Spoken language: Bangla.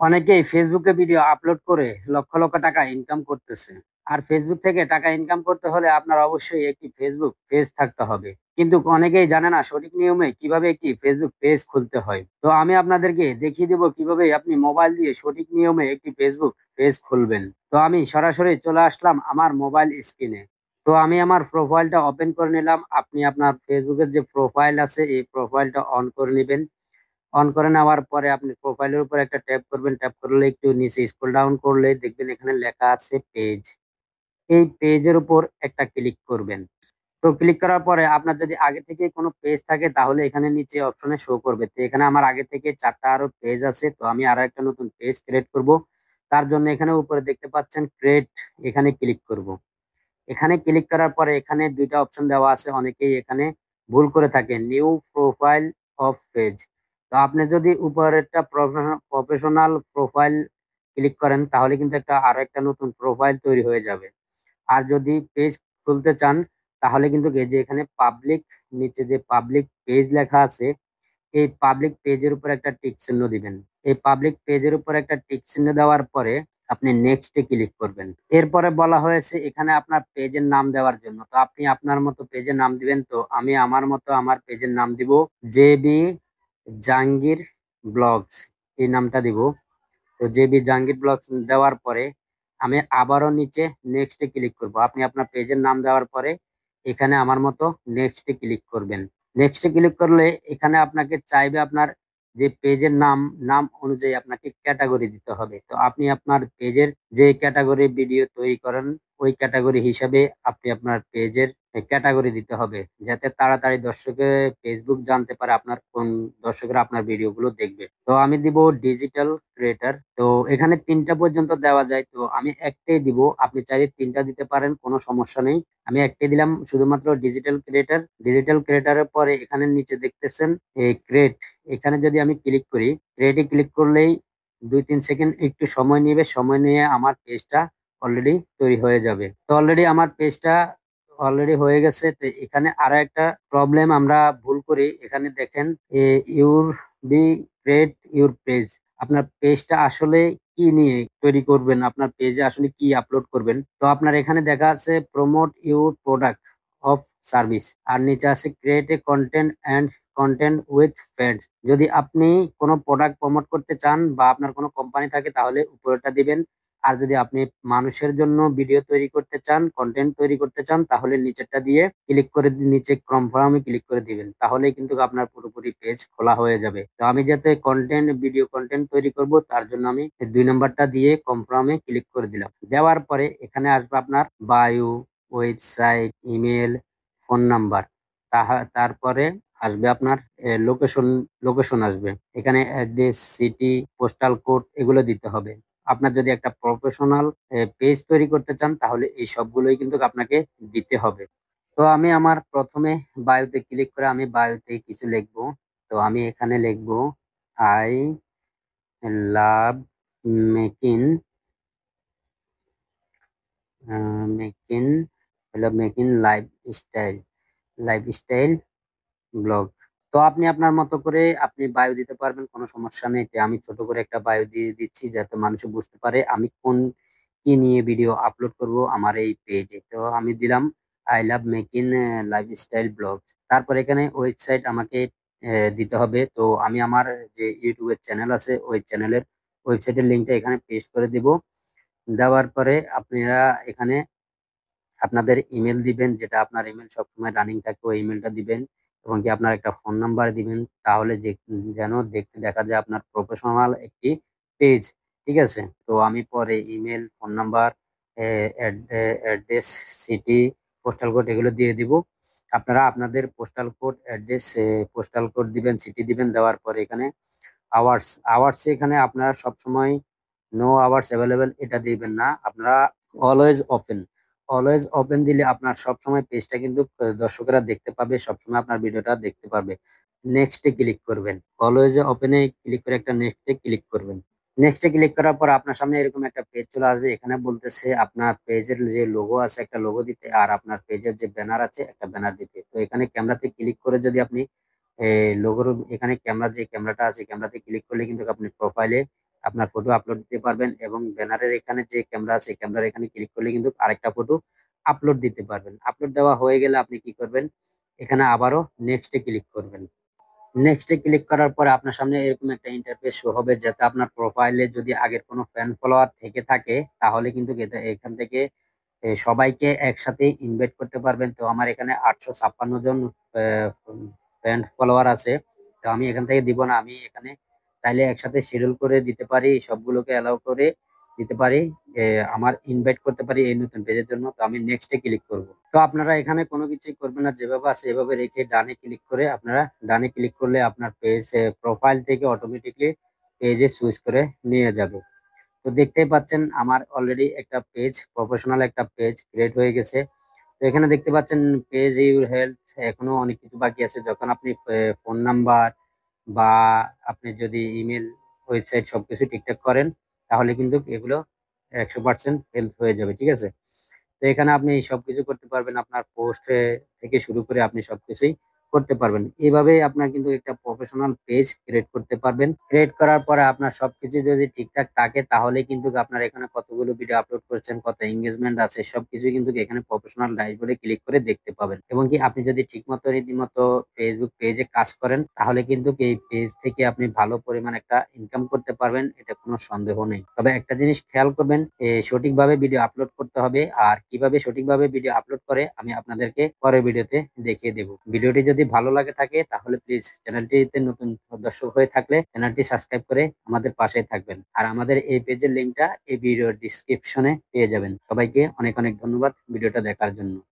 অনেকেই ফেসবুকে ভিডিও আপলোড করে লক্ষ লক্ষ টাকা ইনকাম করতেছে। আর ফেসবুক থেকে টাকা ইনকাম করতে হলে আপনার অবশ্যই একটি ফেসবুক পেজ থাকতে হবে। কিন্তু অনেকেই জানে না সঠিক নিয়মে কিভাবে একটি ফেসবুক পেজ খুলতে হয়। তো আমি আপনাদেরকে দেখিয়ে দিব কিভাবে আপনি মোবাইল দিয়ে সঠিক নিয়মে একটি ফেসবুক পেজ খুলবেন। তো আমি সরাসরি চলে আসলাম আমার মোবাইল স্ক্রিনে। তো আমি আমার প্রোফাইলটা ওপেন করে নিলাম। আপনি আপনার ফেসবুকের যে প্রোফাইল আছে এই প্রোফাইলটা অন করে নেবেন। অন করে নেওয়ার পরে আপনি প্রোফাইলের উপর একটা ট্যাপ করবেন। ট্যাপ করলে একটু নিচে স্ক্রল ডাউন করলে দেখবেন এখানে লেখা আছে পেজ। এই পেজের উপর একটা ক্লিক করবেন। তো ক্লিক করার পরে আপনার যদি আগে থেকে কোনো পেজ থাকে তাহলে এখানে নিচে অপশনে শো করবে। তো এখানে আমার আগে থেকে ৪টা আরো পেজ আছে। তো আমি আরো একটা নতুন পেজ ক্রিয়েট করব। তার জন্য এখানে উপরে দেখতে পাচ্ছেন ক্রিয়েট, এখানে ক্লিক করব। এখানে ক্লিক করার পরে এখানে ২টা অপশন দেওয়া আছে। অনেকেই এখানে ভুল করে থাকে, নিউ প্রোফাইল অফ পেজ। তো আপনি যদি উপরেরটা প্রফেশনাল প্রোফাইল ক্লিক করেন তাহলে কিন্তু আরো একটা নতুন প্রোফাইল তৈরি হয়ে যাবে। আর যদি পেজ খুলতে চান তাহলে কিন্তু এই যে এখানে পাবলিক, নিচে যে পাবলিক পেজ লেখা আছে এই পাবলিক পেজের উপর একটা টিক চিহ্ন দিবেন। এই পাবলিক পেজের উপর একটা টিক চিহ্ন দেওয়ার পরে আপনি নেক্সট এ ক্লিক করবেন। এরপরে বলা হয়েছে এখানে আপনার পেজের নাম দেওয়ার জন্য। তো আপনি আপনার মতো পেজের নাম দিবেন। তো আমি আমার মতো আমার পেজের নাম দিব জেবি জাহাঙ্গীর ব্লগস, এই নামটা দিব। তো জেবি জাহাঙ্গীর ব্লগস দেওয়ার পরে আমি আবারও নিচে নেক্সট এ ক্লিক করব। আপনি আপনার পেজের নাম দেওয়ার পরে এখানে আমার মতো নেক্সট এ ক্লিক করবেন। নেক্সট এ ক্লিক করলে এখানে আপনাকে চাইবে আপনার যে পেজের নাম, নাম অনুযায়ী আপনাকে ক্যাটাগরি দিতে হবে। তো আপনি আপনার পেজের যে ক্যাটাগরি ভিডিও তৈরি করেন ওই ক্যাটাগরি হিসাবে আপনি আপনার পেজের ক্যাটাগরি দিতে হবে, যাতে তাড়াতাড়ি দর্শকের ফেসবুক জানতে পারে আপনার কোন দর্শকরা আপনার ভিডিওগুলো দেখবে। তো আমি দিব ডিজিটাল ক্রিয়েটর। তো এখানে ৩টা পর্যন্ত দেওয়া যায়। তো আমি একটাই দিব, আপনি চাইলে ৩টা দিতে পারেন, কোনো সমস্যা নেই। আমি একটাই দিলাম, শুধুমাত্র ডিজিটাল ক্রিয়েটর। ডিজিটাল ক্রিয়েটরের পরে এখানে নিচে দেখতেছেন এই ক্রিয়েট, এখানে যদি আমি ক্লিক করি, ক্রিয়েটে ক্লিক করলেই ২-৩ সেকেন্ড একটু সময় নেবে। সময় নিয়ে আমার পেজটা অলরেডি তৈরি হয়ে যাবে। তো অলরেডি আমার পেজটা অলরেডি হয়ে গেছে। তো এখানে আরো একটা প্রবলেম আমরা ভুল করি। এখানে দেখেন your be create your page. আপনার পেজটা আসলে কি নিয়ে তৈরি করবেন, আপনার পেজে আসলে কি আপলোড করবেন। তো আপনার এখানে দেখা আছে promote your product of service, আর নিচে আছে create a content and content with friends. যদি আপনি কোনো প্রোডাক্ট প্রমোট করতে চান বা আপনার কোনো কোম্পানি থাকে তাহলে উপরেরটা দিবেন। আর যদি আপনি মানুষের জন্য ভিডিও তৈরি করতে চান, কন্টেন্ট তৈরি করতে চান তাহলে নিচেরটা দিয়ে ক্লিক করে নিচে কনফার্মে ক্লিক করে দিবেন। তাহলেই কিন্তু আপনার পুরোপুরি পেজ খোলা হয়ে যাবে। তো আমি যাতে কন্টেন্ট ভিডিও কন্টেন্ট তৈরি করব তার জন্য আমি ২ নম্বরটা দিয়ে কনফার্মে ক্লিক করে দিলাম। দেওয়ার পরে এখানে আসবে আপনার bio, website, email, phone number. তারপরে আসবে আপনার লোকেশন। লোকেশন আসবে এখানে, অ্যাড্রেস, সিটি, পোস্টাল কোড এগুলো দিতে হবে। আপনার যদি একটা প্রফেশনাল পেজ তৈরি করতে চান তাহলে এই সবগুলোই কিন্তু আপনাকে দিতে হবে। তো আমি আমার প্রথমে বায়োতে ক্লিক করে আমি বায়োতে কিছু লিখবো। তো আমি এখানে লিখবো I love making, making making lifestyle blog. তো আপনি আপনার মতো করে আপনি বায়ো দিতে পারবেন, কোনো সমস্যা নেই। তো আমি ছোট করে একটা বায়ো দিয়ে দিচ্ছি যাতে মানুষ বুঝতে পারে আমি কোন কি নিয়ে ভিডিও আপলোড করব আমার এই পেজে। তো আমি দিলাম I love making lifestyle blogs. তারপর এখানে ওয়েবসাইট আমাকে দিতে হবে। তো আমি আমার যে ইউটিউবের চ্যানেল আছে ওই চ্যানেলের ওয়েবসাইটের লিঙ্কটা এখানে পেস্ট করে দিব। দেওয়ার পরে আপনারা এখানে আপনাদের ইমেল দিবেন, যেটা আপনার ইমেল সবসময় রানিং থাকে ওই ইমেলটা দিবেন, এবং কি আপনার একটা ফোন নাম্বার দিবেন। তাহলে যে যেন দেখতে দেখা যায় আপনার প্রফেশনাল একটি পেজ। ঠিক আছে। তো আমি পরে email, phone number, address, city, postal code এগুলো দিয়ে দিব। আপনারা আপনাদের postal code, address, postal code দিবেন, সিটি দিবেন। দেওয়ার পরে এখানে আওয়ার্স, এখানে আপনারা সবসময় নো আওয়ার্স অ্যাভেলেবেল এটা দিবেন না, আপনারা অলওয়েজ ওপেন। অলওয়েজ ওপেন দিলে আপনার সবসময় পেজটা কিন্তু দর্শকেরা দেখতে পাবে, সবসময় আপনার ভিডিওটা দেখতে পারবে। নেক্সটে ক্লিক করবেন। অলওয়েজ ওপেনে ক্লিক করে একটা নেক্সটে ক্লিক করবেন। নেক্সটে ক্লিক করার পর আপনার সামনে এরকম একটা পেজ চলে আসবে। এখানে বলতেছে আপনার পেজের যে লোগো আছে একটা লোগো দিতে, আর আপনার পেজের যে ব্যানার আছে একটা ব্যানার দিতে। তো এখানে ক্যামেরাতে ক্লিক করে যদি আপনি লোগোর এখানে ক্যামেরা, যে ক্যামেরাটা আছে ক্যামেরাতে ক্লিক করলে কিন্তু আপনি প্রোফাইলে আপনার ফটো আপলোড দিতে পারবেন এবং ব্যানারের এখানে যে ক্যামেরা আছে ক্যামেরার এখানে ক্লিক করলে কিন্তু আরেকটা ফটো আপলোড দিতে পারবেন। আপলোড দেওয়া হয়ে গেলে আপনি কি করবেন, এখানে আবারও নেক্সটে ক্লিক করবেন। নেক্সটে ক্লিক করার পরে আপনার সামনে এরকম একটা ইন্টারফেস শো হবে, যাতে আপনার প্রোফাইলে যদি আগের কোনো ফ্যান ফলোয়ার থেকে থাকে তাহলে কিন্তু এখান থেকে সবাইকে একসাথে ইনভাইট করতে পারবেন। তো আমার এখানে 856 জন ফ্যান ফলোয়ার আছে। তো আমি এখান থেকে দিব না, আমি এখানে চাইলে একসাথে শিডিউল করে দিতে পারি, সবগুলোকে অ্যালাউ করে দিতে পারি, আমার ইনভাইট করতে পারি এই নতুন পেজের জন্য। তো আমি নেক্সটে ক্লিক করব। তো আপনারা এখানে কোনো কিছুই করবেন না, যেভাবে আছে এভাবে রেখে ডানে ক্লিক করে, আপনারা ডানে ক্লিক করলে আপনার পেজ প্রোফাইল থেকে অটোমেটিকলি পেজে সুইচ করে নিয়ে যাবে। তো দেখতেই পাচ্ছেন আমার অলরেডি একটা পেজ, প্রফেশনাল একটা পেজ ক্রিয়েট হয়ে গেছে। তো এখানে দেখতে পাচ্ছেন পেজ ইউর হেলথ, এখনো অনেক কিছু বাকি আছে। যখন আপনি ফোন নাম্বার বা আপনি যদি ইমেল, ওয়েবসাইট সবকিছু ঠিকঠাক করেন তাহলে কিন্তু এগুলো 100% হেলথ হয়ে যাবে, ঠিক আছে। তো এখানে আপনি সবকিছু করতে পারবেন, আপনার পোস্ট থেকে শুরু করে আপনি সবকিছুই করতে পারবেন। এভাবে আপনার কিন্তু একটা প্রফেশনাল পেজ ক্রিয়েট করতে পারবেন। ক্রিয়েট করার পরে আপনার সবকিছু যদি ঠিকঠাক থাকে তাহলে কিন্তু আপনার এখানে কতগুলো ভিডিও আপলোড করছেন, কত এঙ্গেজমেন্ট আছে, সবকিছু কিন্তু এখানে প্রফেশনাল ড্যাশবোর্ডে ক্লিক করে দেখতে পাবেন। এবং কি আপনি যদি ঠিকমতো রীতিমতো ফেসবুক পেজে কাজ করেন তাহলে কিন্তু এই পেজ থেকে আপনি ভালো পরিমাণ একটা ইনকাম করতে পারবেন, এটা কোনো সন্দেহ নেই। তবে একটা জিনিস খেয়াল করবেন, সঠিকভাবে ভিডিও আপলোড করতে হবে। আর কিভাবে সঠিকভাবে ভিডিও আপলোড করে আমি আপনাদেরকে পরের ভিডিওতে দেখিয়ে দেব। ভিডিওটি যদি ভালো লাগে থাকে তাহলে প্লিজ চ্যানেলটিতে নতুন দর্শক হয়ে থাকলে চ্যানেলটি সাবস্ক্রাইব করে আমাদের পাশে থাকবেন। আর আমাদের এই পেজের লিঙ্কটা এই ভিডিওর ডিসক্রিপশনে পেয়ে যাবেন। সবাইকে অনেক অনেক ধন্যবাদ ভিডিওটা দেখার জন্য।